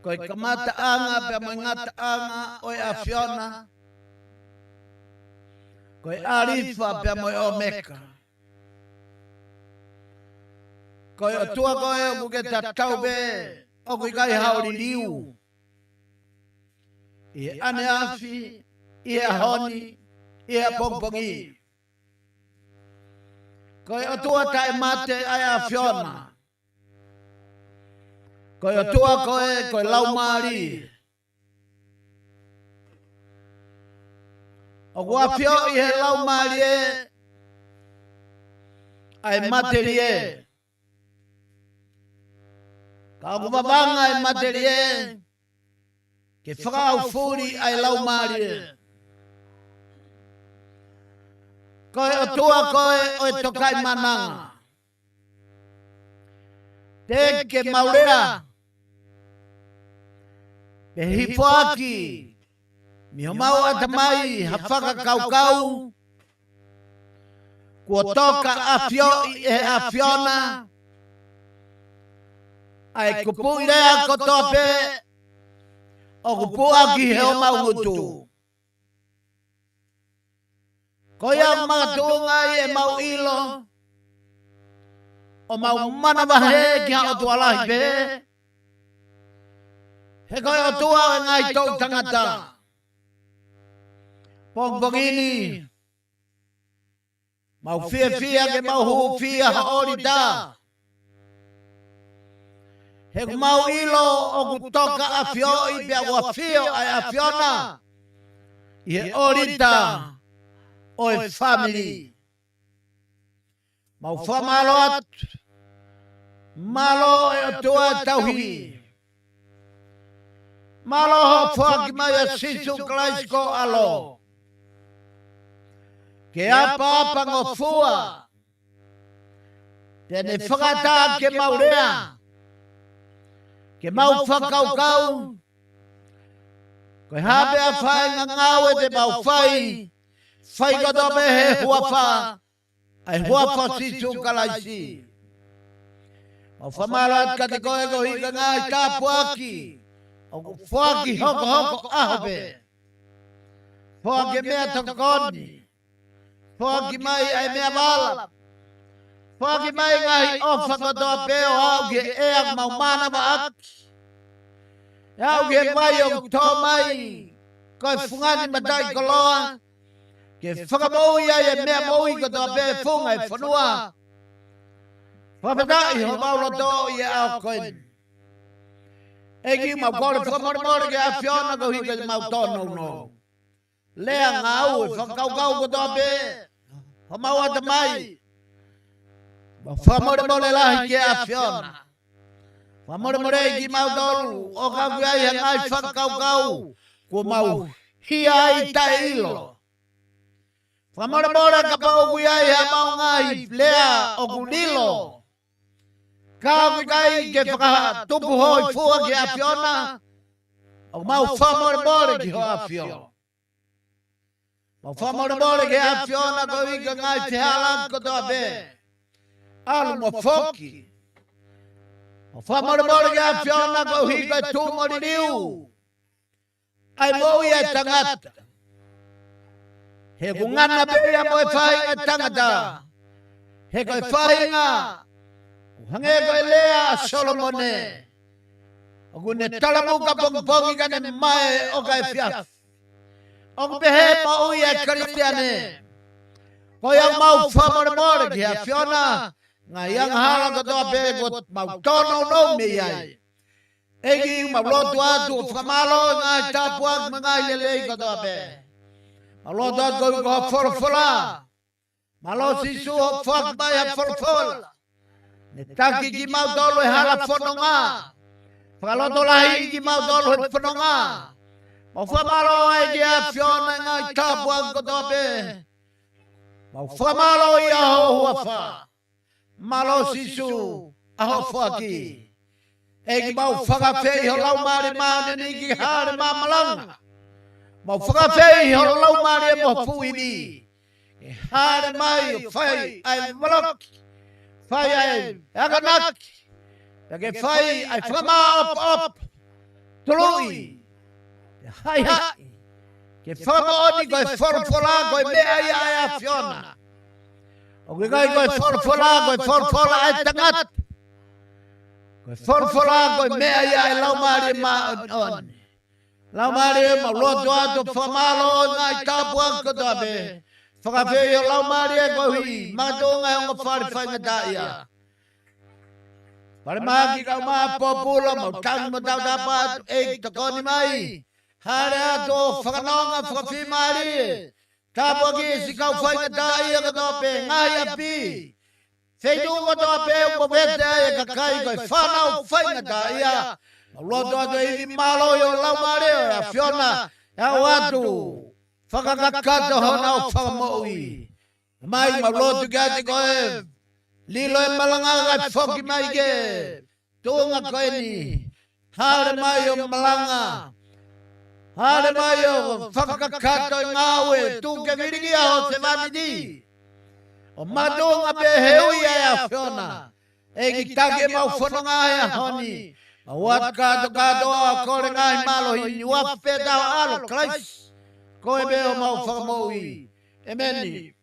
koe kamata anga pe mo ngata anga oi afiona koe arifa pe mo omeka koe o tua koe o kuke tatau be o kui kai hauri liu i ane afi i honi i pongpongi koe o tua tai mate ai afiona koe o tua koe lau maari o guafio i he lau maari e ai materi e ka o kumabanga ai materi e ke whakau furi ai lau maari e koe o tua koe o e tokai mananga te ke maurea pe hipoaki mi mau atamai ha Faifekau kua toka afio e afiona ai kupu lea kotope o kupu aki he o maugutu koia magatunga e mau ilo o mau mana bahe ki ha o tualahi pe he koe o tua e ngai tau tangata pongpongini mau fia ke mau hu fia ha orita he mau ilo o kutoka afio i pia wafio ai afiona i he orita o e family mau famalo at malo e o tua tauhi malo ho fuaki mai a sisu klaisko alo ke apa ngofua tene whakata ke maurea ke mau whakau koe hape a whai ngangau e te mau whai kotope he huafa ai huafa sisu kalaisi mau whamarat ka te koe ko hika ngai tāpuaki o fuaki hoko ahope fuaki mea tokoni fuaki mai ai mea wala fuaki mai ngai ofa kotoa peo au ke ea mau mana wa aki au ke mai o tō mai koe fungani matai koloa ke whakamoi ai e mea moi kotoa pe funga e whanua whapedai ho mauloto i e au koe eki mau kore whakamore ke a whiona ko hika mau tono no lea ngau e whakau kotoa pe ho mau ata mai whamore lahi ke a whiona whamore ki mau tolu o kaku ai hangai whakau ko mau hia ai tai ilo whamore ka pau kui ai ha mau ngai lea o kulilo kaku kai ke whaka tupu hoi fua ki a whiona o mau whamore ki ho a whiona mau whamore ki a whiona ko ika ngai te halam kotoa pe alu mo foki o whamore ki a whiona ko hika tūmori riu ai moi e tangata he kungana pea mo e whai e tangata he koe whainga hange koe lea Solomone o kune talamuka pongpongi kane mai o kai fiaf o kupehe ma ui e Kristiane koe au mau whamore ki a whiona ngā iang hala katoa pe ko mau tono no me iai eki mau lotu atu o whamalo ngā tapuak ma ngā lelei katoa pe mau lotu atu ko whorfola malo sisu o whak mai ha whorfola ne taki ki mau tolo e hala whanonga whakaloto lahi ki mau tolo e whanonga mau whamalo ai ki a whiona ngā tapuak katoa pe mau whamalo i aho huafa malo sisu aho whaki eki mau whakawhei ho lau maari maane ni ki haere ma Malanga mau whakawhei ho lau maari e mo fuini e haere mai o whai ai maloki whai ai aganaki eke whai ai whama op Tului. Hai hai. Ke whamaoni koe whorwhora koe mea ia e a whiona. O ke kai koe whorwhora e tangat. Koe whorwhora koe mea ia e laumari ma on. Laumari e ma loto ato whamalo o ngai tāpua kotoa be. Whakawhei o laumari e koe hui. Matonga e onga whare ta ia. Pare maki kau maa popula mau tangi mo tau tapa atu e takoni mai. Hare ato whakanonga whakawhimari. Tāpua ki si kau whaingata ia katoa pe ngai api. Whenunga toa pe upo vete e kakai koe whanau whaingata ia. Loto ato iwi malo i o laumare o a whiona. Au atu. Whakakakato hona o whakamoi. Mai ma loto ki ati koe. Lilo e Malanga kai whoki mai ke. Tunga koe ni. Hare mai o Malanga. Hare mai o whakakato i ngawe. Tunke virigi aho se vanidi. O madunga pe heui e a whiona. E ki take mau whanonga e a honi. Ma wat kato a kore ngai malo hini. Wap petao alo Christ. Koe beo mau whakamoi. Emeni.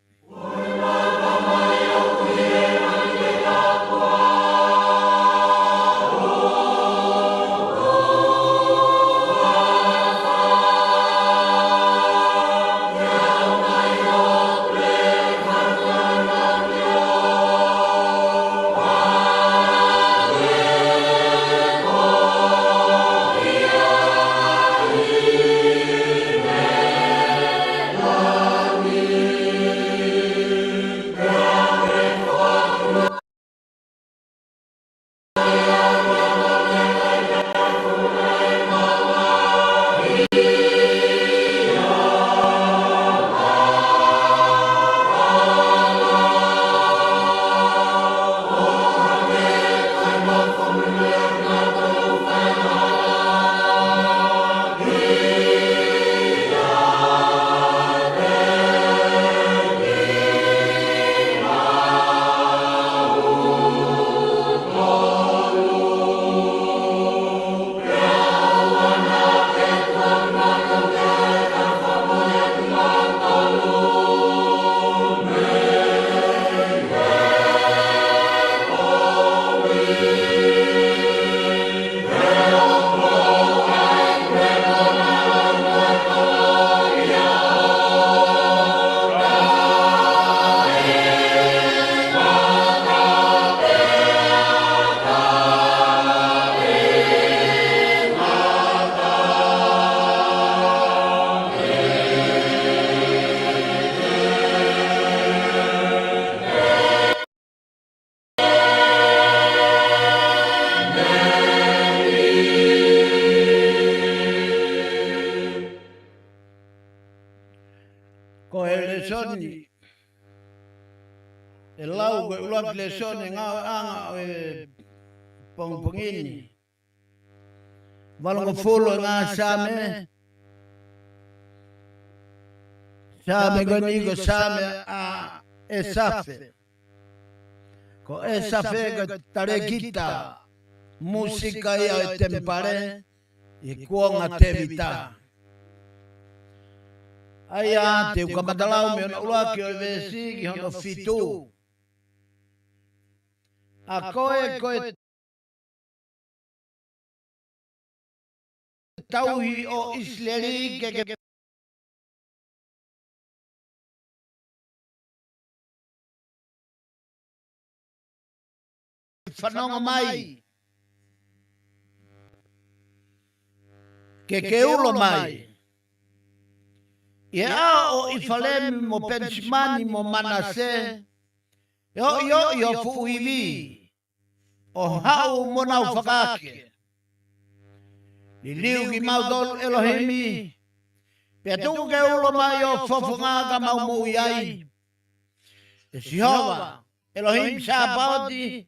Sone ngau anga e pongpongini. Valongo fulo ngā same. Same gonigo same a esafe. Ko esafe ka tarekita. Musika ia e tempare. I kuonga tevita. Aia te ukamatalau me ona ulaki o vesi ki hono fitu. A koe tauhi o Israeli ke whanonga mai. Ke ulo mai. Ia o Ifalem mo Pensimani mo Manase. Yo fuivi. O hau mo nau whakake. Ni liu ki mautolu Elohimi. Pea tuku ke ulo mai o whawhunga mau mui ai. E Sihova, Elohim Sapate,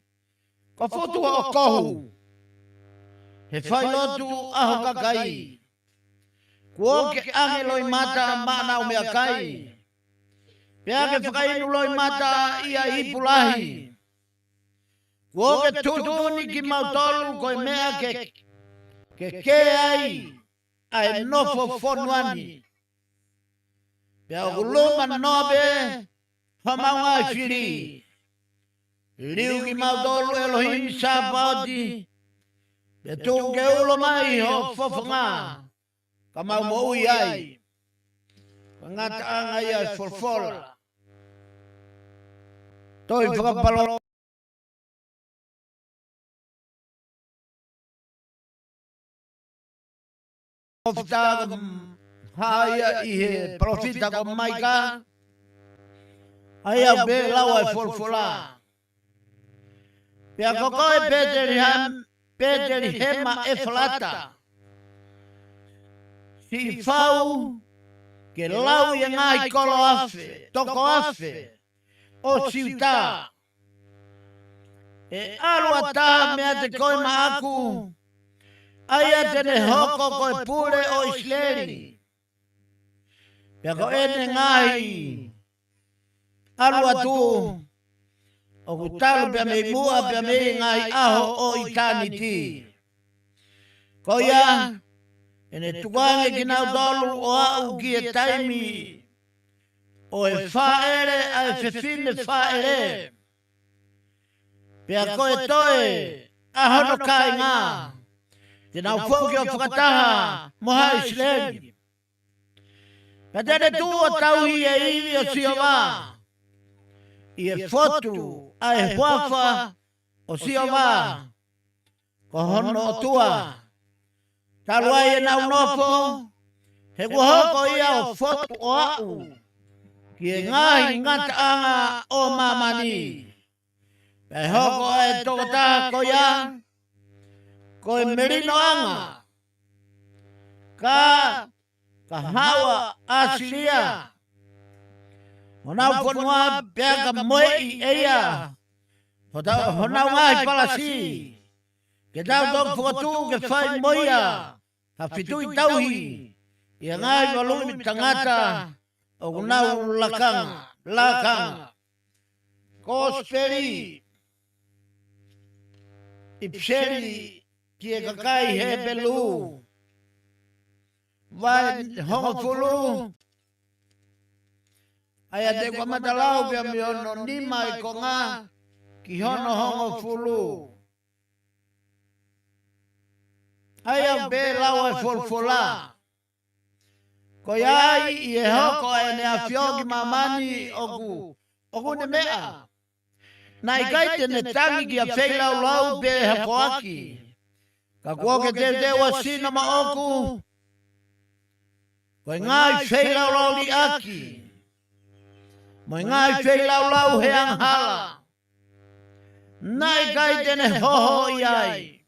ko futu o kohu. He whailotu aho kakai. Kuo ke angelo i mata mana o mea kai. Pea ke whakainu loi mata ia hipulahi. Kuo ke tutuni ki mautolu koe mea ke ke ai ai nofo fonuani pia guluma nobe famaunga firi liu ki maudolu Elohim Sapate betu ke ulo mai ho fofonga kamau mo ai ngata anga ia forfola toi whakapalo Profita haya ihe profita ko maika aya be lawa folfola pia koko e Peter hema e flata si fau ke lau ia ngai kolo afe toko afe o siuta e alua ta mea te koi maaku aya tene hoko koe pure o isleri. Pea ko ene ngai alua tu o kutalu pea mei mua pea mei ngai aho o eternity. Ko ia ene tukange kinau dolu o au ki e taimi o e whaere a e fefine whaere. Pea koe toe ahono kai ngā. Te nau whoki o whakataha moha Israeli. Ka tere tu o tauhi e iwi o sioma. I e fotu a e huafa o sioma. Ko hono o tua. Taluai e nau nofo. He kuhoko ia o fotu o au. Ki e ngahi ngata anga o mamani. Pe hoko e tokota ko ia. Ko e merino anga. Ka hawa asilia. Honau whanua pia ka moe i eia. Honau ngai palasi. Ke tau tok whakatu ke whai moia. Ka whitui tauhi. Ia ngai walumi tangata. O kunau lakanga. Kosperi. Ipseri. Ki e kakai he pelu. Vai hongo fulu. Aya te kwa matalau pia mi ono nima i konga. Ki hono hongo fulu. Aya pe lau e folfola. Ko iai i e hoko e ne a fioki mamani oku ne mea. Nai kai te ne tangi ki a feilau lau pe hapoaki. Ka kuoke te wa sina ma oku. Koe ngai whei lau lau li aki. Moi ngai whei lau lau he anghala. Nai kai tene hoho iai.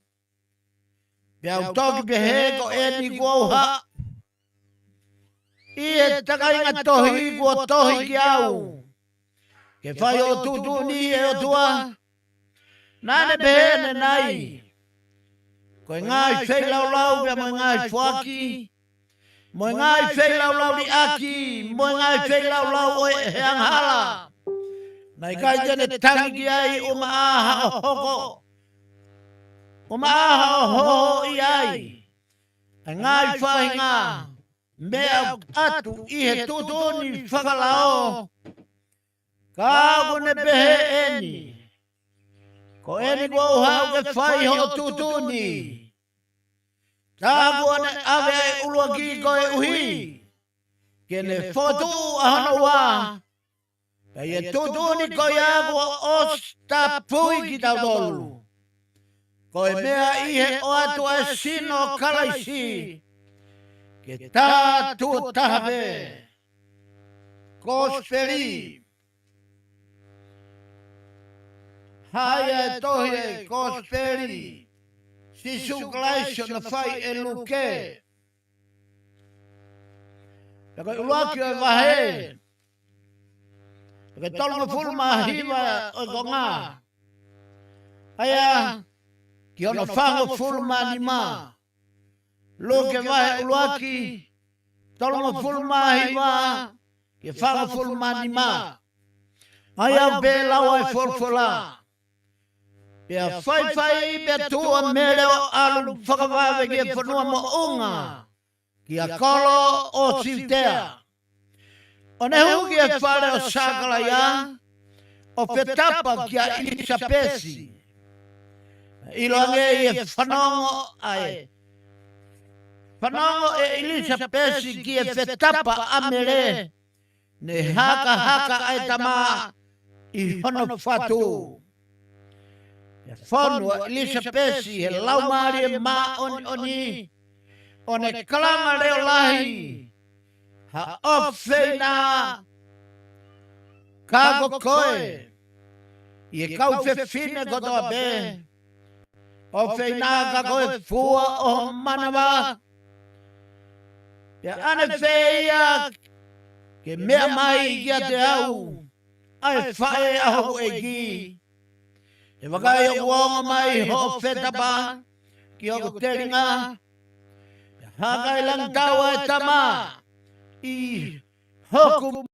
Piau toki pe he ko eni kuau ha. I e takainga tohi kua tohi ki au. Ke whai o tutu ni e o tua. Nane pe he ne nai. Koe ngai whei lau lau pia moi ngai whaki. Moi ngai whei lau lau li aki. Moi ngai whei lau lau o he anghala. Nai kai tene tangi ki ai o maaha o hoko. O maaha o hoho i ai. E ngai whahi ngā. Mea atu i he tutuni whakalao. Kāgo ne pehe eni. Ko eni kua hau ke whai ho tutuni. Tāku ane ave ai ulua ki koe uhi. Kene whotu ahana wā. Kei e tutuni koe aku osta pui ki tau tolu. Koe mea ihe o atu e sino kalaisi. Ke tā tu tahape. Kosperi. Haia e tohi e kosperi. Sisu klaisio na whai e luke. Taka uaki o wahe. Taka tolunga fulma hiwa o konga. Aya, ki ono whango fulma ni ma. Luke wahe uaki. Tolunga fulma hiwa. Ki whango fulma ni ma. Aya be lawa e folfola. Pea whai pea tua mereo alu whakawawe kia whanua mo unga. Kia kolo o siutea. O ne hu kia whare o sakala ia. O whetapa kia Elisapesi. Iloange ia whanongo ai. Whanongo e Elisapesi kia whetapa amere. Ne haka ai tama i hono whatu. Whanua Elisapesi he laumari e ma oni. O ne kalanga leo lahi. Ha ofeina. Kago koe. I kau fefine kotoa be. Ofeina ka koe fua o manawa. Pea ane feia. Ke mea mai kia te au. Ai whae aho e ki. E wakai o kuonga mai ho whetapa. Ki o teringa. Haka ilang tawa e tama. I hoku.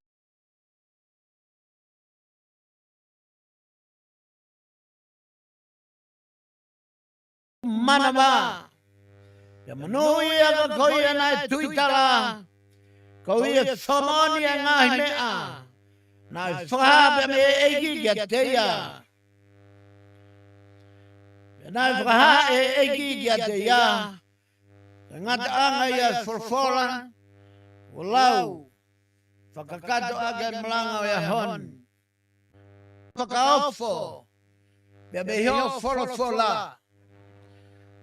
Manama. Ya manui aga koi ana e tuitala. Koi e whamoni e ngahi mea. Na e whahape me eiki kia teia. Na e whaha e eiki kia teia. Ngata anga ia forfola. Ulau. Whakakato ake Malanga o ia hon. Whakaofo. Pea me hio folofola.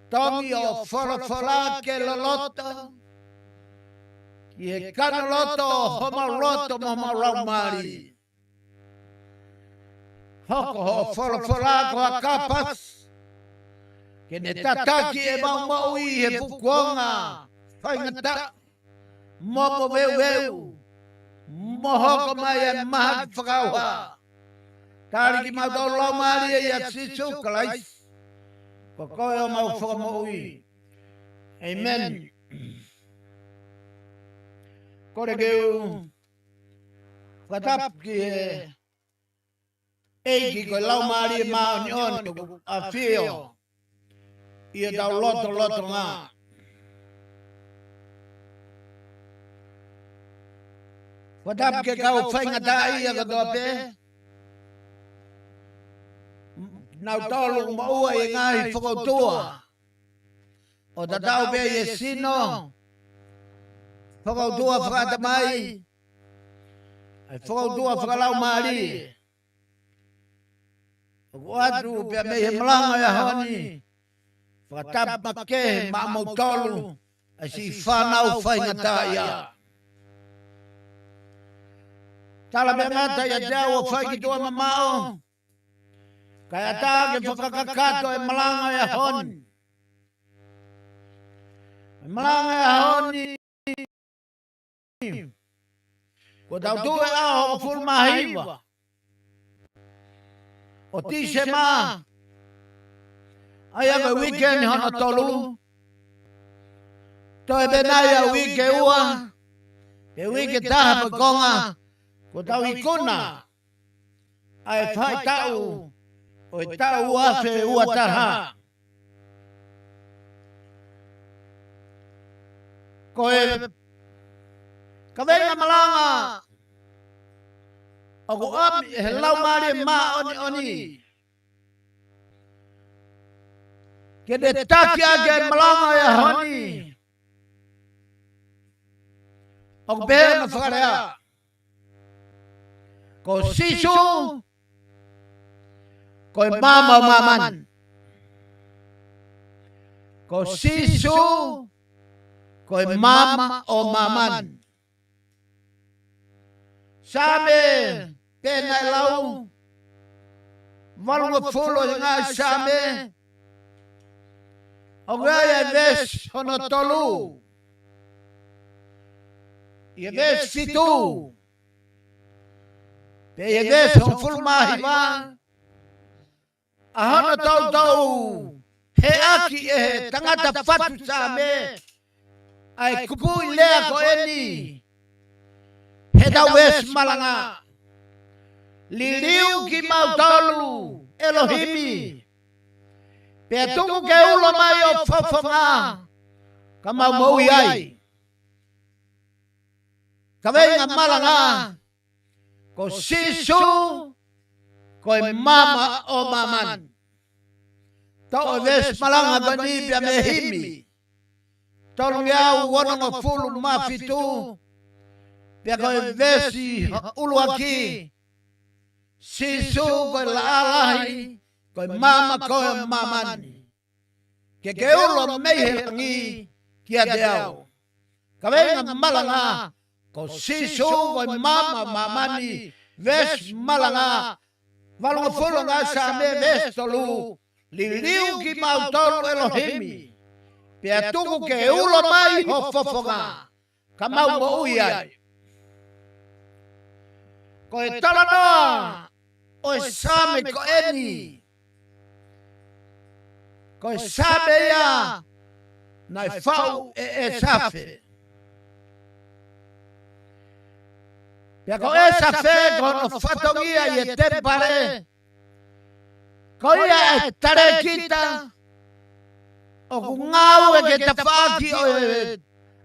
Tongi o folofola ke loloto. Ki e kana loto homa loto mama raumari. Hoko ho folofola ko a kapas. Ke ne tataki e mau i he pukuonga. Whaingata. Mopo weu. Mohoko mai e maha ki whakaua. Tari ki mau tau laumari e ia sisu kalais. Ko koe o mau whakamau i. Amen. Kore keu. Whatap ki e. Eiki koe laumari e mau ni on a fio. Ia tau loto ngā. Whatap ke kau whaingatai ia katoa pe. Nau tolu maua i ngahi whakautua. O tatau pe i e sino. Whakautua whakatamai. Ai whakautua whakalau maari. O atu pe me he Malanga ia honi. Whakatap make mamau tolu. Ai si whanau whaingatai ia. Tala me ngata ia teo o whaikitua mamao. Kaya tage whakakakato e Malanga ia honi. Malanga ia honi. Ko tau tue aho fulmahiwa. O tise ma. Ai ame weekend hono tolu. Toi benai a wike ua. Ke wike taha pekonga. Ko tau ikuna. Ai whai tau. O e tau afe ua taha. Ko e. Ka venga Malanga. O ko ami he lau maari ma oni. Ke de taki ake Malanga ia honi. O ko pehe na whakarea. Ko sisu. Ko mama o maman. Ko sisu. Ko mama o maman. Same. Pena e lau. Walunga fulo i ngā same. O ngai e ves hono tolu. I e ves fitu. Pe e ves hon fulmahi wa. A hono tau. He aki e tangata fatu same. Ai kupui lea ko eni. He tau ves Malanga. Liriu ki mau tolu. Elohimi. Pea tungu ke ulo mai o whawhanga. Ka mau maui ai. Ka venga Malanga. Ko sisu. Ko mama o maman. Tau ves Malanga bani pia mehimi. Tolong ya wana ngafulu mafitu. Pia ko vesi ulu aki. Sisu ko lalai. Ko mama ko maman. Ke ulo mehengi kia deau. Ka venga Malanga. Ko sisu ko mama mamani. Ves Malanga. Valong fulu nga sa me ves tolu. Liliu ki mautolo Elohimi. Pea tuku ke ulo mai ho fofonga. Ka mau mo ui ai. Ko e tala noa. O e same ko eni. Ko e same ia. Nai fau e safe. Pea ko e safe kono fatongia i e tempare. Ko ia e tare kita. O ngau e ke tawhaki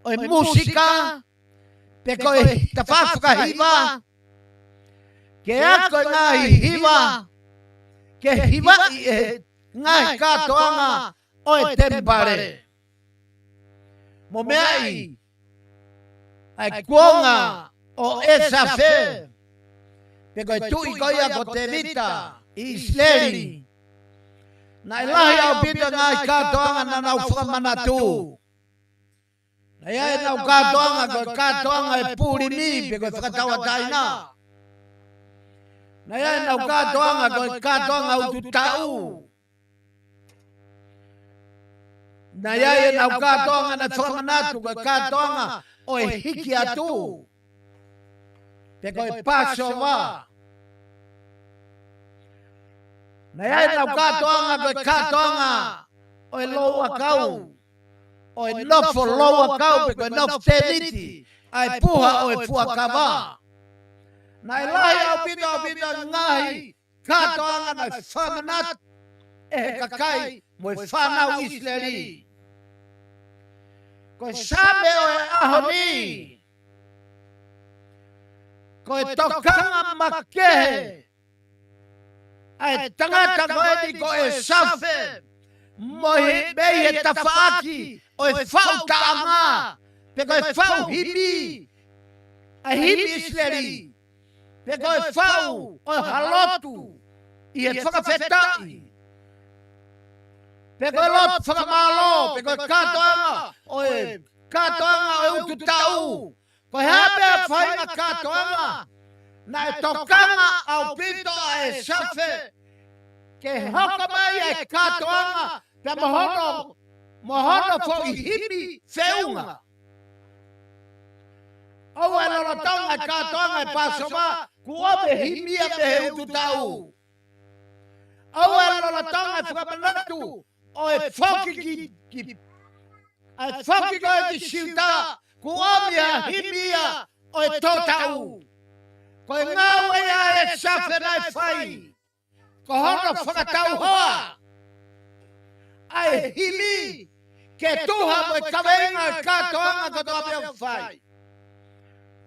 o e musika. Pe ko e tawhaka hiwa. Ke ako e ngai hiwa. Ke hiwa i e ngai katoanga o e tempare. Mo mea i. Ai kuonga o e safe. Pe ko e tui ko ia ko te vita. Isleri. Na ilahi au pita ngai katoanga na nau whakamanatu. Na ia e nau katoanga ko katoanga e puri mi pe ko whakatawa taina. Na ia e nau katoanga ko katoanga utu tau. Na ia e nau katoanga na whakamanatu ko katoanga o e hiki atu. Pe ko e paso wa. Na ia nau katoanga ko katoanga o e loa kau. O e nofo loa kau pe ko e nof teniti. Ai puha o e fuakawa. Na ilahi au pita ngai katoanga na whamanat e he kakai mo e whanau Isleri. Ko e same o e ahoni. Ko e tokanga makehe. Ai tangata ko edi ko e safe. Mohi mei e tawhaaki. O e whau taanga. Pe ko e whau himi. A himi Isleri. Pe ko e whau o e halotu. I e whakawhetai. Pe ko e lotu whakamalo. Pe ko e katoanga. O e katoanga o e utu tau. Ko e hape a whainga katoanga. Na e tokanga au pito e safe. Ke hoka mai e katoanga. Pe mohono fo i himi feunga. Au e lolotonga e katoanga e pasoma. Ku ome himia me he utu tau. Au e lolotonga e whakamanatu. O e whoki ki. E whoki ko e ki siuta. Ku ome a himia o e totau. Ko e ngau e safe nai whai. Ko hono whakatau hoa. Ai himi. Ke tuha mo e kawenga e katoanga ko toa peo whai.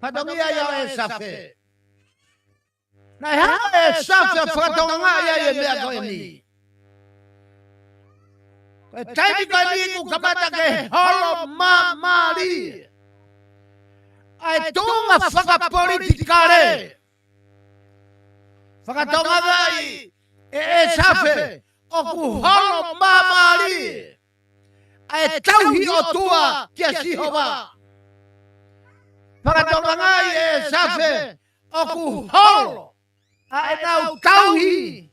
Patongia ia e safe. Nai hanga e safe whakatonga ia e mea ko e ni. Ko e taimi ko e ni ku kamata ke holo mamari. Ai tunga whakapolitikare. Whakatonga vai e safe o ku holo mamari. Ai tauhi o tua kia sihowa. Whakatonga ngai e safe o ku holo. Ai nau tauhi.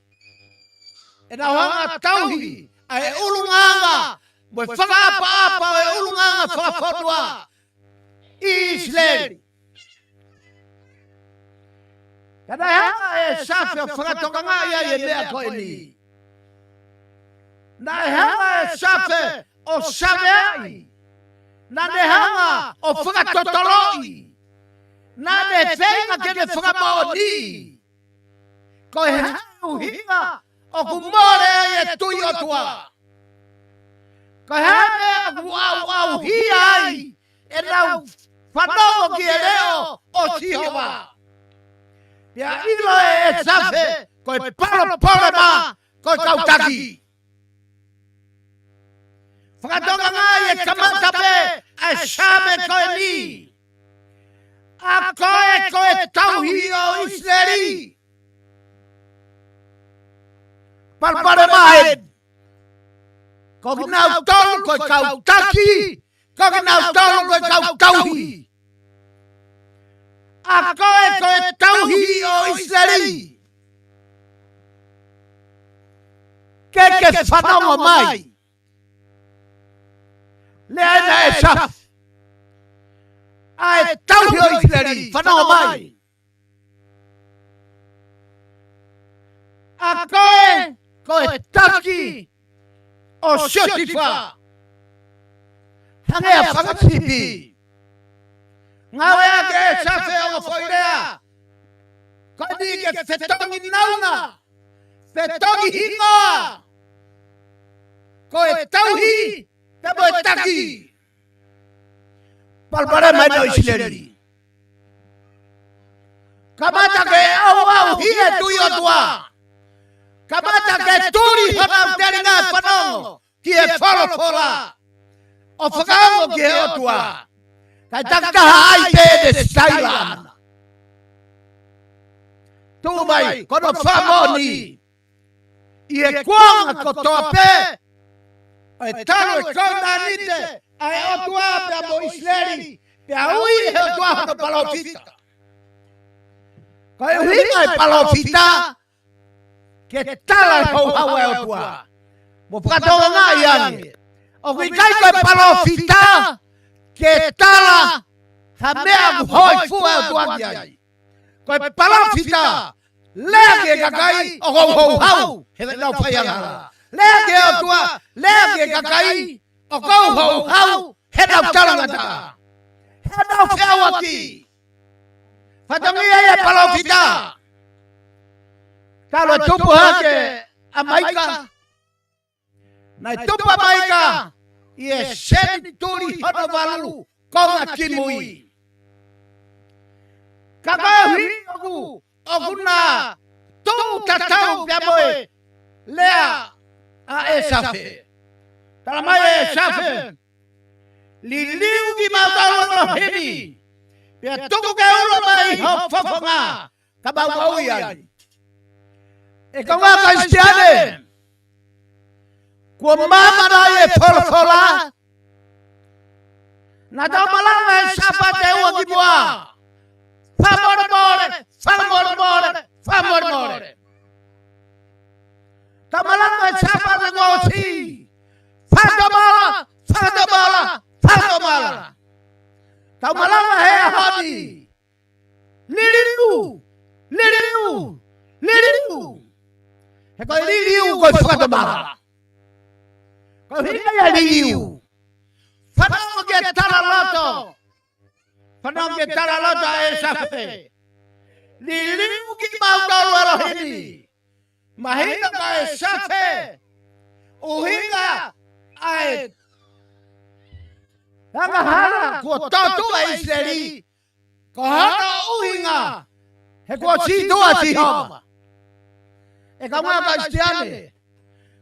E nau hanga tauhi. Ai ulunganga. Mo e whakaapa o e ulunganga whakafonua. Isleri. Kada hanga e safe o whakatonga ngai e mea koe ni. Na hanga e safe o sameai. Na ne hanga o whakatotoloi. Na ne whenga ke ne whakamaoni. Ko he hau hinga o kumore e tui o tua. Ko hame au hiai e lau whanongo ki e leo o sihoa. Pia ilo e safe ko e palo ma ko e kautaki. Whakatonga ngai e kamata pe e shame ko e ni. A koe tauhi o Israeli. Palpare mai. Ko nau tolu ko kautaki. Ko nau tolu ko kautauhi. A koe tauhi o Israeli. Ke whanongo mai. Lea na e saf. Ai tauhi o Israeli. Whanongo mai. A koe taki o Shotifa. Hangea whakatipi. Ngawe ake e safe o whoirea. Koe ni ke whetongi nauna. Whetongi hinga. Koe tauhi te moe taki. Palpare mai no Israeli. Kamata ke au hie tui o tua. Kamata ke turi hana uteri ngā whanongo ki e whorofola. O whakaongo ki e o tua. Kai takaha ai te de Sailana. Tu mai kono whamoni. I e kuanga kotoa pe. Ai talo e kauna nite. Ai o tua pia mo Israeli. Pia ui e o tua hana palofita. Kai uhinga e palofita. Ke tala hau e o tua. Mo whakatonga ngā iange. O kai koe palofita. Ke tala ha mea hoi fua e o tua ki ai. Koe palofita. Lea ke kakai o hau. Hewe nau whaianga. Lea ke o tua. Lea ke kakai. O hau. He nau tarangata. He nau whiawaki. Whatangia e palofita. Talo tupu hake a maika. Nai tupu a maika. I e seni turi hono walu konga kimui. Kakahi oku na tou tatau pia moe lea a e safe. Tala mai e safe. Li liu ki mautalo no hini. Pia tuku ke ulo mai ho fofonga. Kabau maui ai. E konga kristiane. Kua mama na e wholofola. Na tau malanga e sapate ua ki mua. Whamore. Ta malanga e sapate ngō si. Whatamala. Ta malanga he honi. Liriu. He koe liriu koe whatamala. Ko hinga ya liu. Whanongo ke tara loto e safe. Liu ki mautau arohini. Mahinga ka e safe. Uhinga ai. Hanga hana kua tatu a Israeli. Ko hana uhinga. He kua situa si homa. E ka mga kristiane.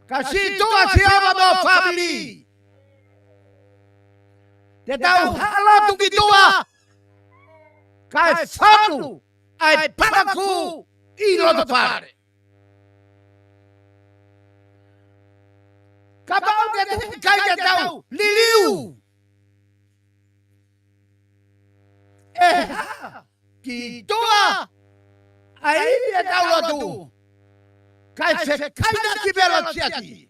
Kasi tua siapa mo family. Te tau hala tuki tua. Kai whanu ai paraku i loto pare. Ka pau ke kai ke tau liliu. Ki tua ai e tau lotu. Kai na ki belo tiati.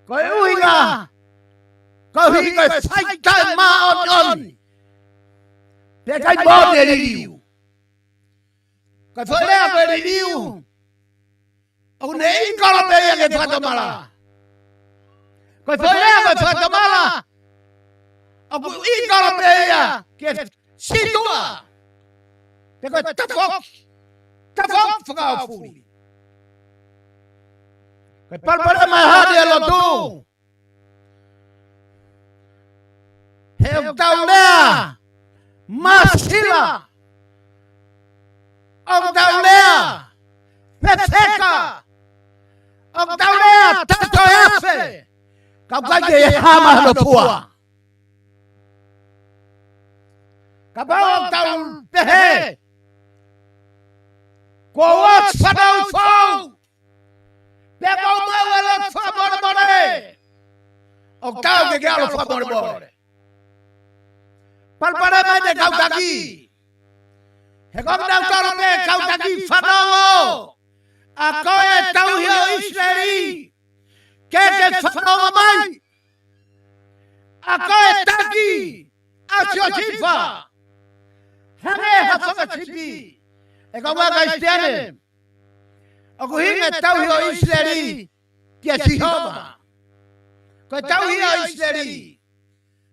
Koe uhinga. Koe hinga e whaitai ma on. Te kai mōne liriu. Koe whalea koe liriu. O ne ingala peia ke whatamala. Koe whalea koe whatamala. O ingala peia ke situa. Te koe tafok. Tafok whakao furi. Ke palpare mai hadi alo tu. He tau lea. Masila. Ông tau lea. Faifekau. Ông tau lea tato yafe. Kau kage hama lo pua. Kau ông tau pehe. Ko wat fanau fau. Pegou mau ela favor more. Ông tau ke galo favor more. Palpare mai de kau dagi. He kau dang toro pe kau dagi fanau. Ako e tau hio Israeli. Ke fanau mai. Ako e dagi. Asio chifa. Hane hafanga chipi. E kau wa Kristiane. Ako hinga tau hio Israeli. Kia Jehova. Ko tau hio Israeli.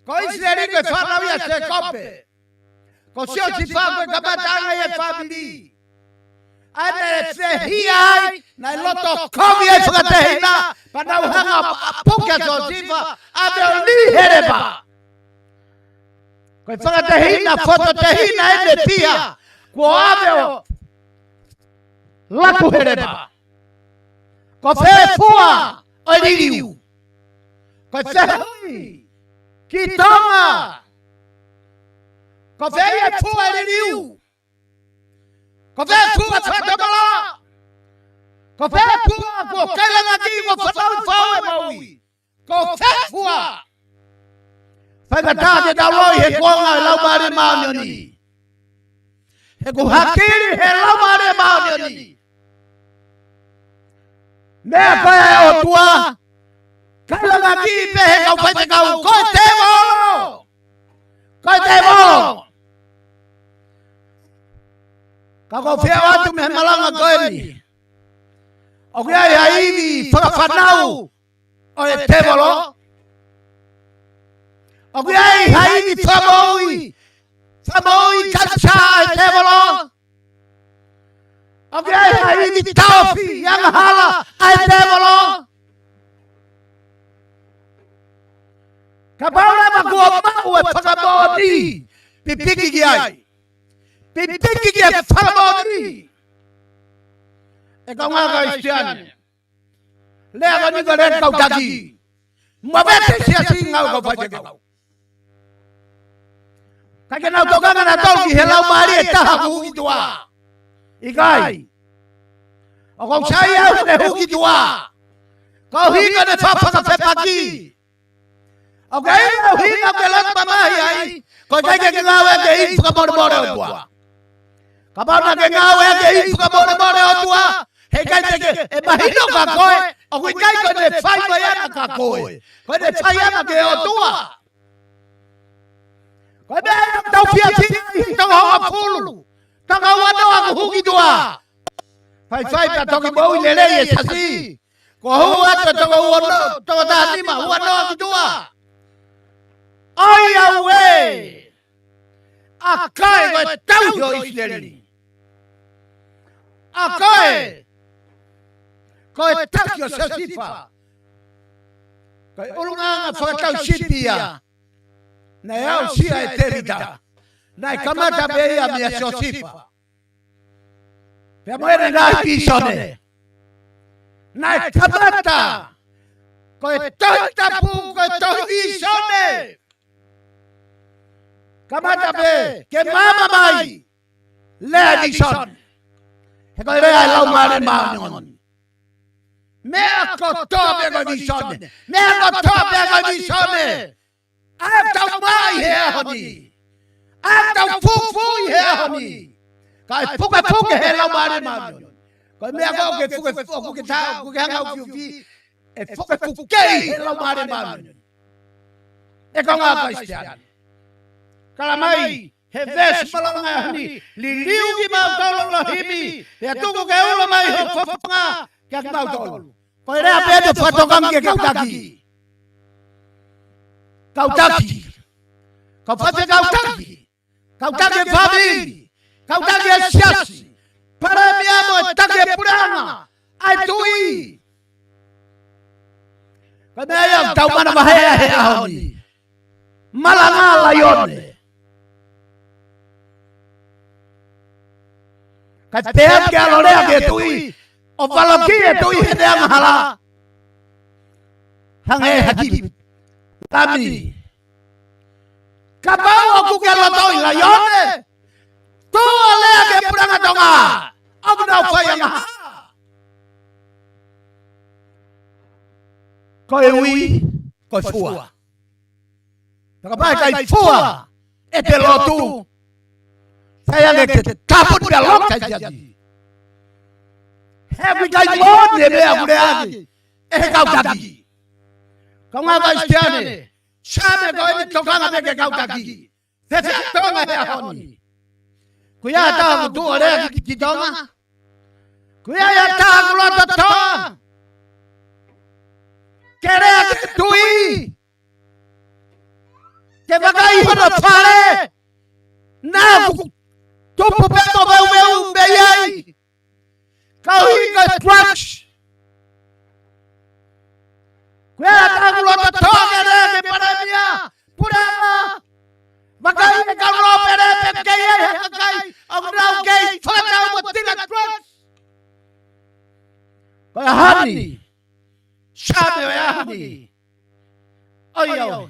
Ko Israeli ke fanau ya se kope. Ko sio chifa ko kabatanga ye family. Ane se hiai na loto komi e whakatehina panau hanga pukia so chifa ane o li hereba. Ko whakatehina fototehina ene pia ko ame o laku hereba. Ko whefua o liriu. Ko whehui ki tonga. Ko whefua o liriu. Ko whefua whatamala. Ko whefua ko kailanga ki ko whatau e maui. Ko whefua. Whakatate da loi he konga e lau mare maunioni. He ku hakiri he lau mare maunioni. Mea koe e o tua. Kailanga ki pehe kau Faifekau. Koe te molo. Koe te molo. Kako fia watu me Malanga koe ni. O kia ia iwi whakawhanau o e te molo. O kia ia iwi whamaui. Whamaui kacha e te molo. O kia ia iwi tauwhi yang hala e te molo. Ka paula makua mau e whakamoni. Pipiki ki ai. Pipiki ki e whakamoni. E kau ngā Kristiane. Lea ka nika ren kau taki. Mawete sia si ngau kau Faifekau. Kake nau tokanga na tauki he lau maari e taha ku huki tua. Ikai. O kau sai au ne huki tua. Kau hinga ne whapaka whepaki. O kai au hinga ke lampa mahi ai. Ko kai ke ngau e ke i whakamore o tua. Kapana ke ngau e ke i whakamore o tua. He kai te e mahino ka koe. O kui kai ko ne whai mai ana ka koe. Ko ne whai ana ke o tua. Ko mea tau fia fia tau hoa pulu. Taka wano aku huki tua. Fai pa toki bau i lele e sasi. Ko hu ato toka uono, toka tahanima, uono aku tua. Ai au e. Akai ko e tau hio Israeli. Akai. Ko e taki o sasifa. Ko e urunganga whakatau sipia. Nei au sia e terida. Nei kamata beia mea sosifa. Pea moere ngai pisone. Nei kamata. Ko e toi tapu, ko e toi isone. Kamata be, ke mama mai. Lea dison. He ko lea lau mare maunion. Mea ko tobe ko disone. Mea ko tobe ko disone. Atau mai he honi. Atau fufu he honi. Kai fuka he lau mare maunion. Kai mea ko ke fuka ke ta, ko ke hanga ufiufi. E fuka he lau mare maunion. E ko ngā Kristiane. Kalamai, he ves Malanga honi. Li liu ki mau tolo lo himi. He tuku ke ulo mai ho whapanga. Kia ki mau tolo. Ko e rea peto whatokam ke kau taki. Kau taki. Kau Faifekau taki. Kau taki e famili. Kau taki e siasi. Para mi amo e taki e puranga. Ai tui. Kaya tau mana bahaya honi. Malanga layone. Kateat ke alorea ke tui. O valoki e tui hede amahala. Hange hajib. Kami. Kapau aku ke lotoi layone. Tu alea ke puranga tonga. Aku dah fayanga. Koi ui, koi fua. Takapai kai fua. Ete lotu. Saya ngeke taput dia lok kai jadi. Hebi kai mon ne be aku dia lagi. Kau dagi. Kau ngakai stiane. Shame kau ini tokanga be kau dagi. Sese tonga ya honi. Kuya ta tu ore ki tonga. Kuya ya ta lo to. Kere tui. Ke bagai pada fare. Na topo peko beu beyai. Kau hika tracks. Kuya ta lo to kere ke pada dia. Purama. Bagai ka lo pere pe kaya kai. Agrau kai fata botina tracks. Kaya hani. Shame ya hani. Oyo.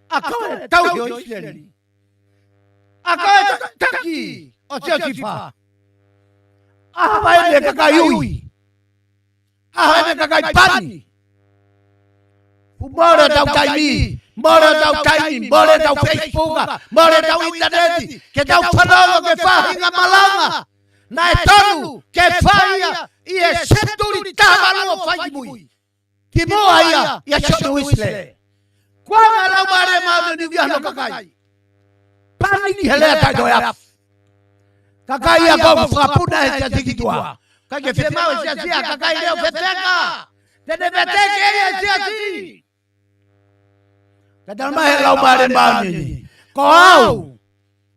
Ako tau yo Aositelelia. Ako taki. O tia kifa. Aha ene kakayui. Aha ene kakay pani. Bora tau kaimi. Bora tau kaimi. Bora tau Facebook. Bora tau internet. Que tau falando que fahinga malanga. Na etonu que faia. E seturi tavalo fai mui. Kimoa ia ya shono wisle. Kwa la mare ma ni dia no kakai. Pani ni hele ta doya. Kakai ya go frapuna ya tikitua. Kage fema ya sia kakai leo feteka. Tene beteke ya sia si. Kadal ma la mare ma ni. Ko au.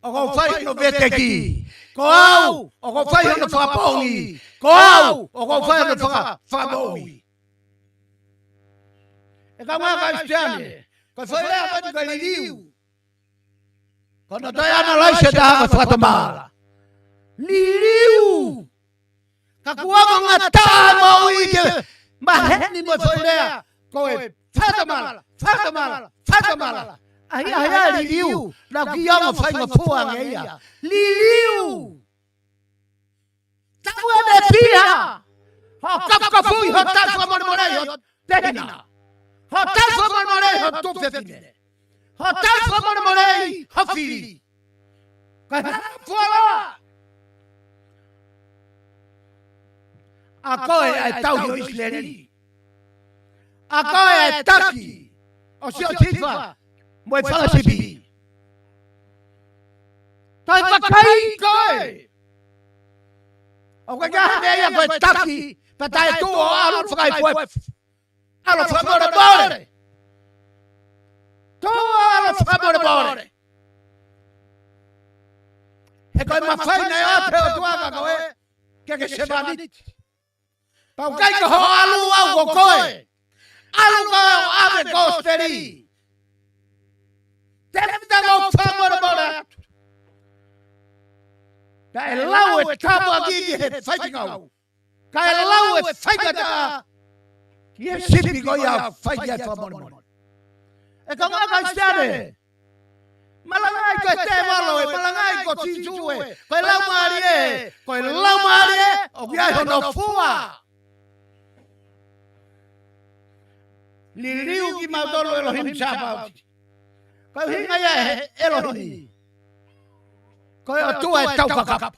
O fai no beteki. Ko au. O fai no frapongi. Ko au. O fai no fraboi. E ka mga Kristiane, ka whaia ka ka liliu. Ka na tayo na lai siya daha ka whatamala. Liliu! Ka kuwa mga taa mo ike, maheni mo whaia, koe whatamala, whatamala, whatamala. Ay, liliu, na kiya mo whai nga pua ngeia. Liliu! Tawa na pia! Ho kapkapui, ho taswa mo mo tehina. Hotel for morei ho tu fefine. Hotel for morei ho fili. Kana fola. Ako e tau yo Aositelelia. Ako e taki. O sio tifa. Mo fala sibi. Tai bakai koe. O ka ya ko taki, patai tu o alu fai foi. Alo famore bore. To alo famore bore. E coi ma fai ne otre o tuaga koe. Que se banit. Pau kai ko alu au ko koe. Alu ko ave gosteri. Tenta go famore bore. Kai lau e tapo aqui he Faifekau. Kai lau e faigata. Ye sipi go ya fai fa mon. E ka nga Kristiane. Malanga ko te malo e malanga ko tijue. Ko la marie, o ya no fua. Liliu ki madolo Elohim chapa. Ko hinga ya Elohim. Ko tu e tau kakap.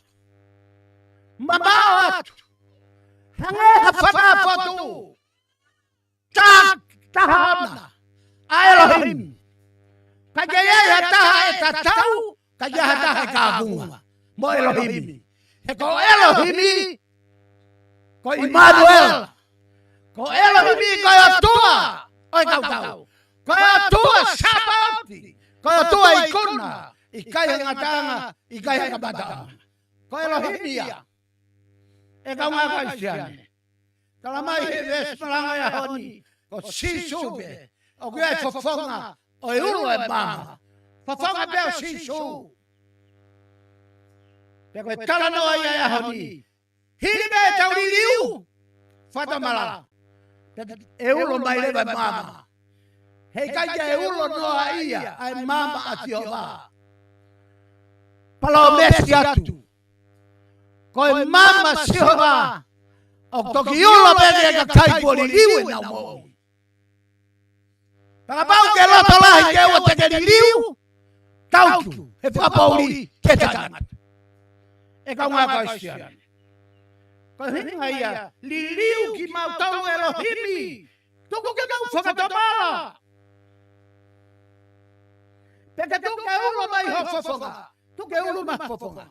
Mama. Hange fa fotu. Tahana. Elohim. Kagaya hataha etatau, kagaya hataha kagunga. Mo Elohim. Ko Elohim. Ko Emmanuel. Ko Elohim ko tua. Oi kau. Ko tua Sapate. Ko tua ikuna. Ikaya ngatanga, ikaya kabata. Ko Elohim ya. E kau nga Kristiane. Kalamai hes malanga ya honi. ko sisu be o ge fofonga o ulo e mama fofonga be sisu pe ko tala no ia honi hime tauri liu fata mala e ulo mai le mama hei kai e ulo no ia ai mama atiova palo mesi atu ko mama siova o toki ulo bege ka kai boli liu na mo para pau ke lo tola ke o te ke liu tautu e fa pauli ke ta e ka nga ka sia ko hinga ia liu ki mau tau elo himi toko ke mau fa ta mala peke tu ke ulo mai ho fofonga tu ke ulo mai fofonga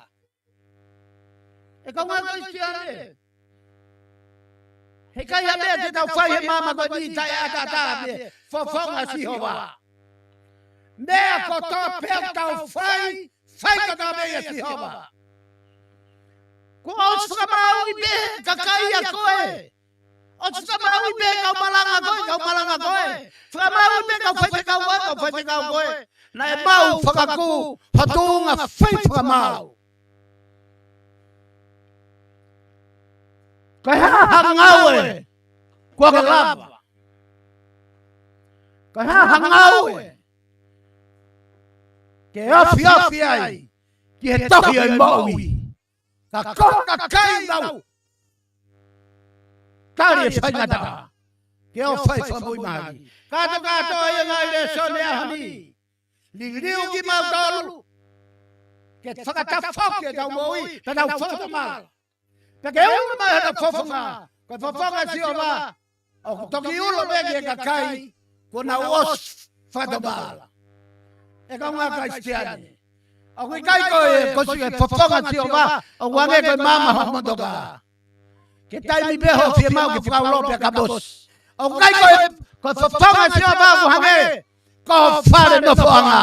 e ka nga ka sia he kai ha me te tau fai he mama ko ni tai ata ta be fofonga si hova me ko to pe tau fai ko ta be si hova ko os kamau be ka kai a koe os kamau be ka malanga koe kamau be ka Faifekau koe na e mau whakaku hatunga Faifekau kai hangaue kwa kalapa kai hangaue ke afi ai ki he tahi ai maui ka koka kai nau kari e whaingata ke o Faifekau mahi kato e ngai le sone ahani li liu ki mau tolu ke whakatafoke tau maui ta tau whakatamala Peke ulo mai hana fofonga, ko fofonga si o ma, o toki ulo begi e ka kai, ko na os whatabala. E ka ngā kai stiane. O kui kai ko si e fofonga si o ma, o wange ko mama homotoka. Ke taimi beho fie mau ki whakau lope ka bos. O kai ko fofonga si o ma, ko hange, ko whare no foanga.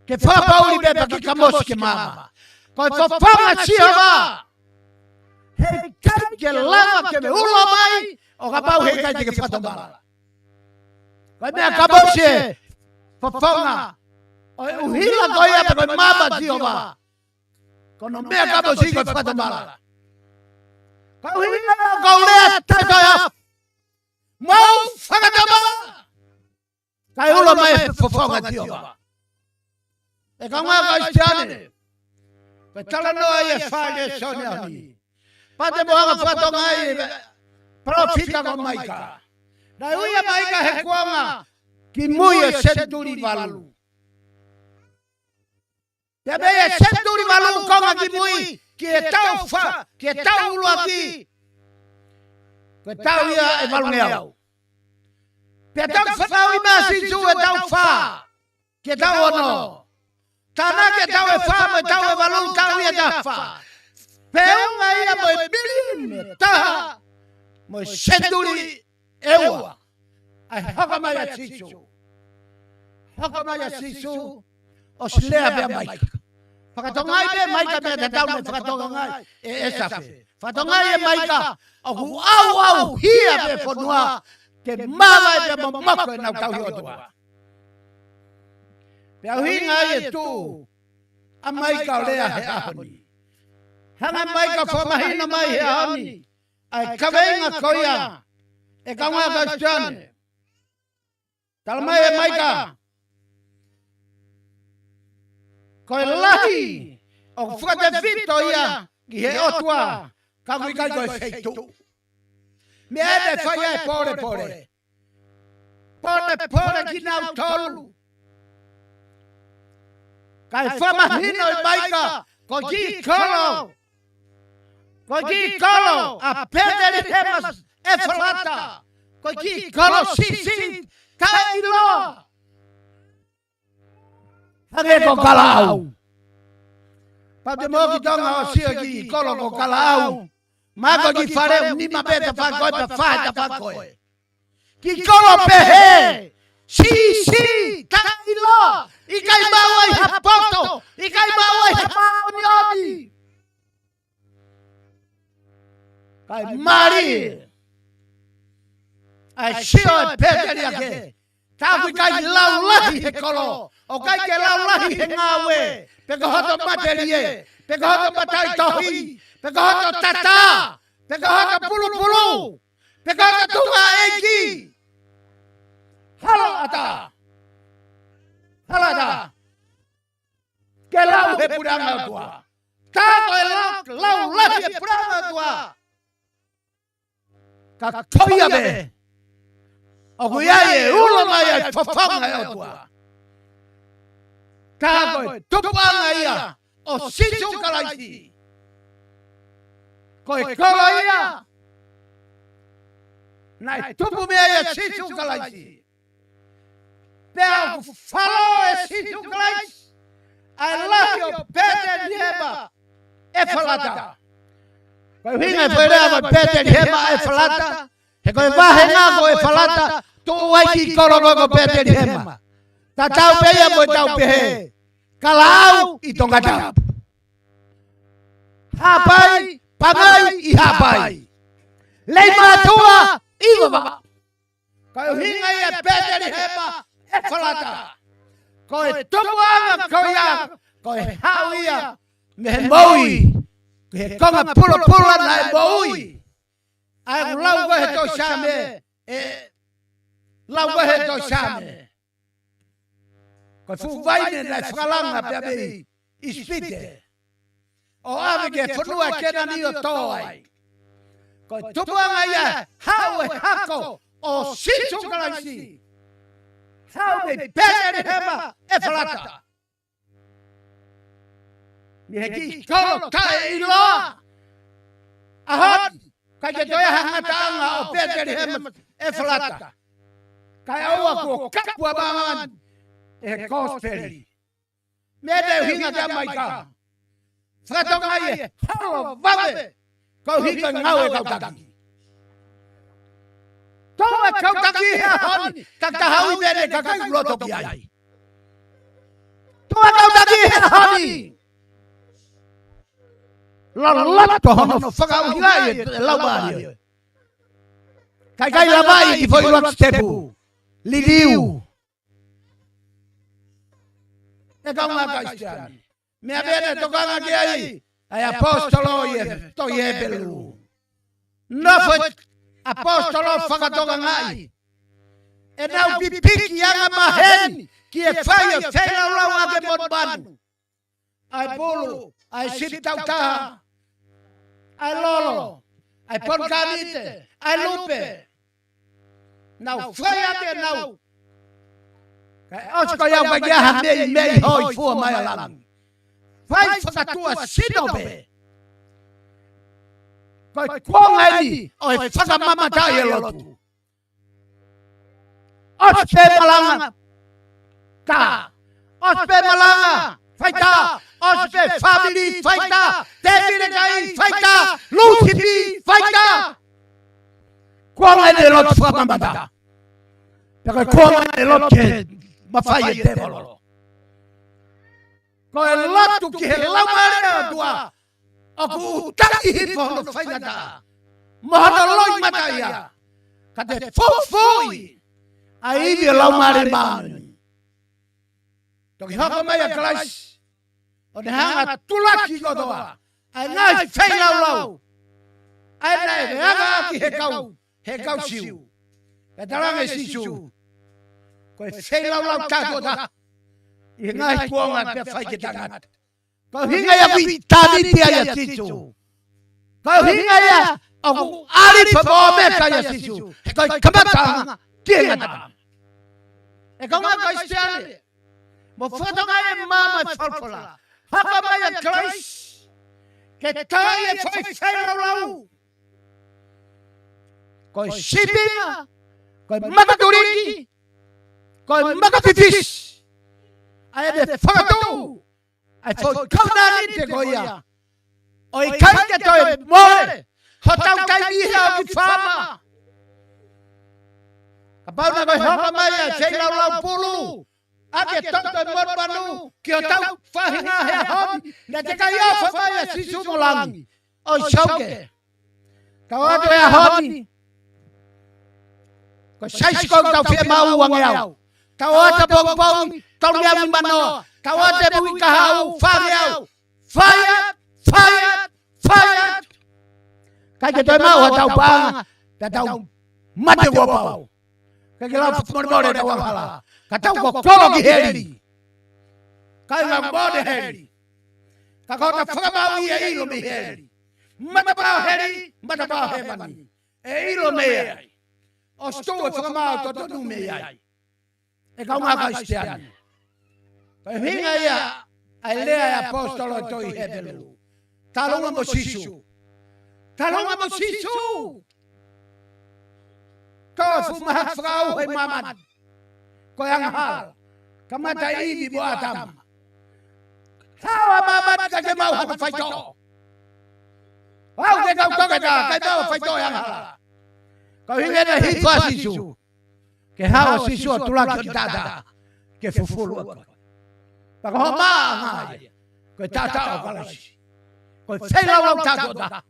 Ke whapauli bepa ki ka mos ki mama. Ko fofonga si o ma, hei kai ke lava ke me ulo mai o ka pau hei kai ke whatamala. Kai mea ka bose fofonga o uhila koia pe koe mama tiova. Kono mea ka bose koe whatamala. Ka uhila kau lea tai koia mau whakatamala. Kai ulo mai fofonga tiova. E ka ngā kai stiane. Kai tala noa e whaile sone ahi. Pate moanga whatonga i profita ko maika. Na uia maika he kuanga ki mui e senturi walu. Te me e senturi walu konga ki mui ki e tau wha, ki e tau ulua ki. Ke tau ia e walu neau. Pe tau whanau i mea si su e tau wha, ki e tau ono. Tana ke tau e wha, me tau e walu tau ia ta wha. Peunga ia mo e bilime taha mo e senturi ewa ai hakamai a sisu o silea bea maika whakatongai bea maika bea te tau me whakatongai e esafe whakatongai e maika o hu au hia bea whanua ke mawa e bea mamako e nau tau hiotua bea hinga e tu a maika o lea he ahoni hanga maika whamahina mai he ahoni. Ai kawenga koia. E kaunga ka stiane. Talamai e maika. Koe lahi. O whakate vito ia. Ki he otua. Kakui kai koe feitu. Me ere whaia e pore. Pore ki nau tolu. Kai whamahina e maika. Ko ki kolo. Ko ki kolo a pedere hemas e falata. Ko ki kolo si kailo. Hange ko kalau. Pate mo ki tonga o sia ki kolo ko kalau. Mako ki fare ni mabete fa koi pa fa koi. Ki kolo pehe. Si kailo. Ikai bawa i hapoto. Ikai bawa i haonioni. Kai mari ai sio e peteri ake. Taku kai lau lahi he kolo. O kai ke lau lahi he ngawe. Peka hoto materie. Peka hoto matai tohi. Peka hoto tata. Peka hoto pulu pulu. Peka hoto tunga eki. Halo ata. Halo ata. Ke lau he puranga tua. Taku e lau lahi he puranga tua. Ka toia be. O kuiaie ulo mai ai whawhanga e o tua. Ka koe tupanga ia o situ kalaisi. Koe kola ia. Nai tupu mea ia situ kalaisi. Pea whalo e situ kalaisi. Ai lahi o pete niema e whalata. Koe hinga e wherea koe pete niema e whalata. He koe wahe ngā koe whalata. Tu waiki kororo ko pete niema. Ta tau peia mo tau pehe. Kalau i tonga tau. Hapai, pangai i hapai. Lei matua i wama. Koe hinga i e pete niema e whalata. Koe tupuanga koe ia. Koe hau ia. Me he moui. He konga pula pula na e moui. Ai lau koe he to shame. Lau koe to shame. Koe fu vaine na whakalanga pia mei ispite. O ave ke whanua kena ni o toai. Koe tupuanga ia hau e hako o situ kalaisi. Hau me pere hema e whalata. Mi he ki kolo tae i loa. Ahot, kai ke toia hangataanga o pere hema e whalata. Kai aua kua kapua bangan e kosperi. Me te hinga ka mai ka. Whakatonga i e halo wawe. Kau hika ngau e kau taki. Tonga kau taki he honi. Kaka haui mene kakai uloto ki ai. Tonga kau taki he honi. Lalato hono whakau hinga e lau maari. Kai lamai ki foi rock stepu. Lidiu. E kaunga kaistiani. Mea bene tokanga ki ai. Ai apostolo i to i ebelu. Nofo apostolo whakatonga ngai. E nau pipiki anga mahen. Ki e whai o whenau rau ake modbanu. Ai pulu. Ai sitau taha. Ai lolo. Ai ponkanite. Ai lupe. Nau whai ake nau. Osko iau kai aha mei hoi fua mai alang. Vai whakatua sinobe. Koe kuonga ni o e whakamamatai e lotu. Ospe Malanga. Ka. Ospe Malanga. Faita. Ospe family. Faita. Tevirekai. Faita. Lucipi. Faita. Kuonga ni lotu whakamamata. Koe kuonga ni lotu mafai e devolo. Koe lotu ki he laumare tua. Aku utaki hipo no whainata. Mohana loi mataia. Ka te fufui. A iwi e laumare maani. Toki haka mai a kalais. O ne hanga tulaki kodoa. Ai nai whai lau lau. Ai nai reanga aki he kau siu. E taranga sisu. Koe whai lau lau tākota. I ngai kuonga pe whai ke tangat. Kau hinga ia wi tāni tia ia sisu. Kau hinga ia aku ari whamomeka ia sisu. Kau kamatanga kia ngata. E kau ngā kaistiani. Mo whatonga e mama whalpola. Haka mai a Christ. Ke tai e whai lau lau. Koe shipinga. Koe makaturiki. Koe makapipis. Ai me whakatau. Ai foi kaunani te koia. Oi kai ke toi more. Hotau kai iha o ki whama. Ka pauna koe hoka mai a sei lau lau pulu. Ake toto e morpanu. Ki hotau whahinga hea honi. Na te kai ofa mai a sisu molangi. Oi shauke. Ka wato e a honi. Ko sai ko tau fe mau wang yau. Tau ata bong bong, tau liam mano, tau ata bui kahau, fang yau. Fayat, fayat, fayat. Kai ke toi mau tau pang, tau mate wo pau. Kai ke lau fumor bore tau hala. Ka tau ko kolo ki heri. Kai lau bode heri. Ka kota whakamau ia ilo mi heri. Mata pau heri, mata pau hemani. E ilo me ai. O sto e whakamau to tonu me ai. E kau ngā Kristiani. Kai hinga ia, ai lea e apostolo e toi hebelu. Talonga mo sisu. Talonga mo sisu. Toa fumahat whakau hei mamat. Ko yang hal. Kamata iwi bo atam. Tawa mamat ka ke mau hama whaito. Wau ke kau toke ta, kai mau whaito yang hal. Kau hinga na hitwa sisu. Ke hawa sisu tulak tata. Ke fufulu ako. Paka ho maa ngai. Koe tata o kalasi. Koe whelau lau tato ta.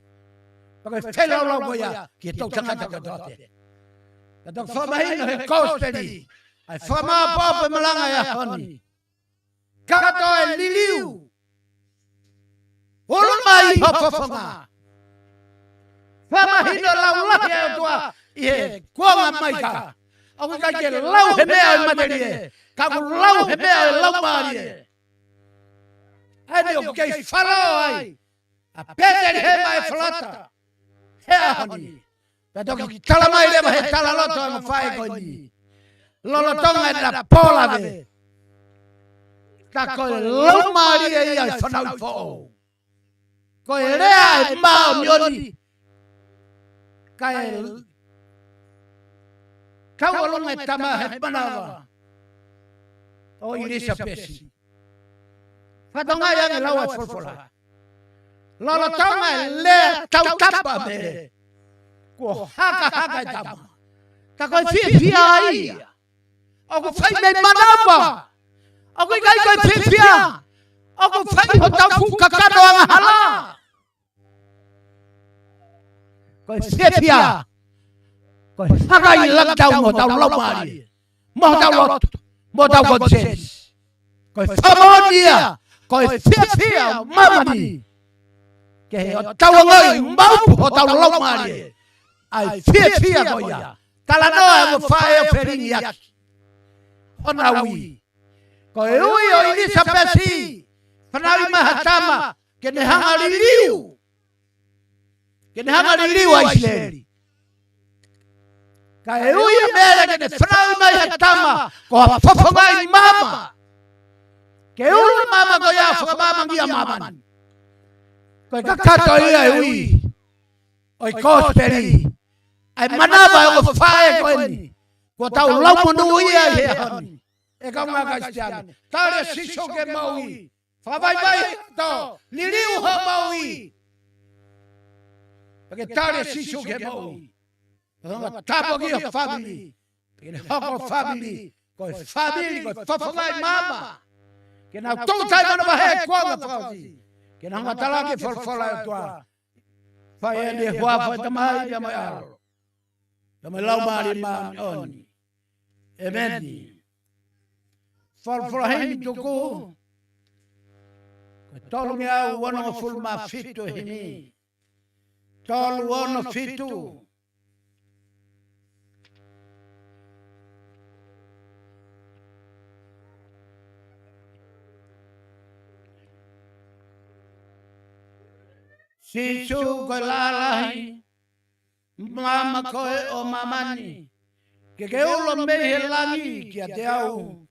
Paka whelau lau koia. Ki tau tangata ka tote. Katok whamahino he kosteri. Ai whamaa pope malanga ya honi. Kakato e liliu. Ulu mai hopofanga. Whamahino lau lahi e tua. Ie kuanga maika. Aku kake lau he mea e materie. Kaku lau he mea e lau maarie. Ai o kei wharao ai. A pete he mai flata. Hea honi. Kato ki talamai lewa he talaloto e mwhae koni. Lolotonga e na pola ve. Kako e lau maarie ia e whanau foo. Ko e rea e mao mioni. Ka e kaualonga e tama he manawa. O irisa pesi. Whatonga ia e lau e fulfula. Lolotonga e lea tau tapa me. Ko haka e tama. Kako e fia ai. Oku whai me manapa. Oku ikai koe fia. Oku whai ho tau fuka kano anga hala. Koe fia. Koe haka i lak tau mo tau lau maari. Mo tau lot. Mo tau konsensi. Koe whamonia. Koe fia mamani. Ke o tau ngoi maupu ho tau lau maari. Ai fia koia. Tala noa e mo whae o wheringi aki. Ona ui. Ko e ui o inisa pesi. Whanawi mahatama. Ke ne hanga ririu. Ke ne hanga ririu a Israeli. Ka e ui o mele ke ne whanawi mahatama. Ko ha whawhangai mama. Ke uru mama ko ia whakamama ngia maman. Ko e kakato ia e ui. O i kosperi. Ai manava e o whae koe ni. Ko tau lau manu ia he honi. E kau ngā Kristiani. Tare siso ke maui. Whawai mai to. Liriu ho maui. Pake tare siso ke maui. Tapo ki o family. Pake hoko family. Koe family. Koe whawhangai mama. Ke nau tūtai mana wahe kuanga whauti. Ke nau ngatalake whalwhala e tua. Whai ene hua whai tamai ia mai aro. Ia mai lau maari maami oni. Amen. Whalwhala heimi tuku. Tolu mi au wana fulma fitu hini. Tolu wana fitu. Sisu koe lalahi. Mama koe o mamani. Ke ulo mei he langi kia te au.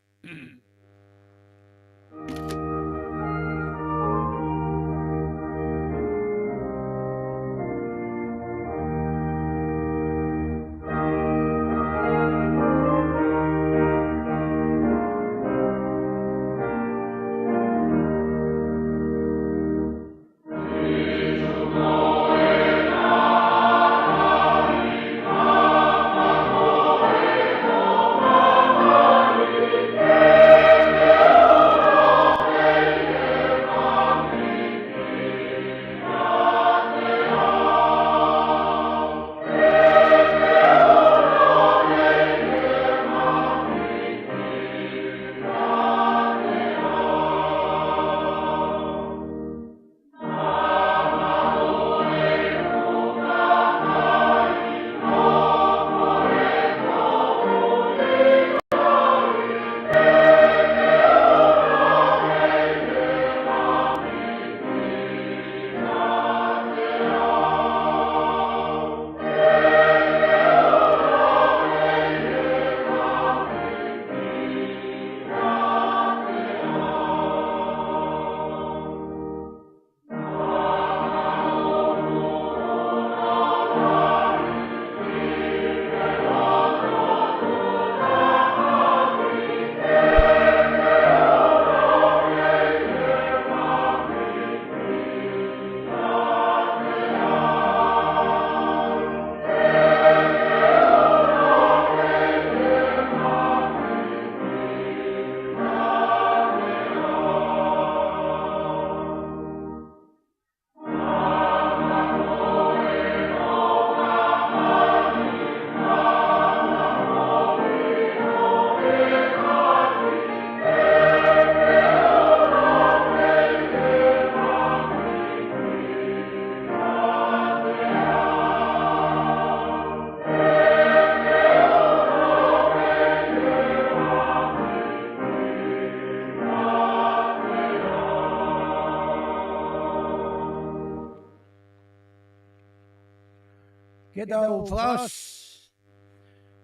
Kita ufos.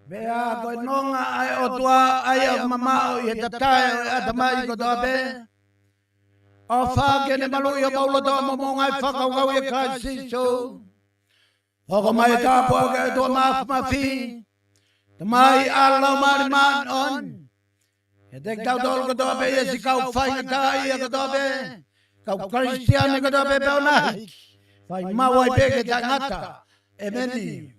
Bea ko nonga ay otwa ay mama o itatay at may ko dobe. O fagin ni maluyo paulo do mo ngay fakaw ya kasiso. O kumay tapo ay do mafi. Tamay alaw mariman on. Edek daw dol ko dobe yes ikaw fay tay ko dobe. Kau Kristian ko dobe beonay. Fay maway bege dangata. Emeni.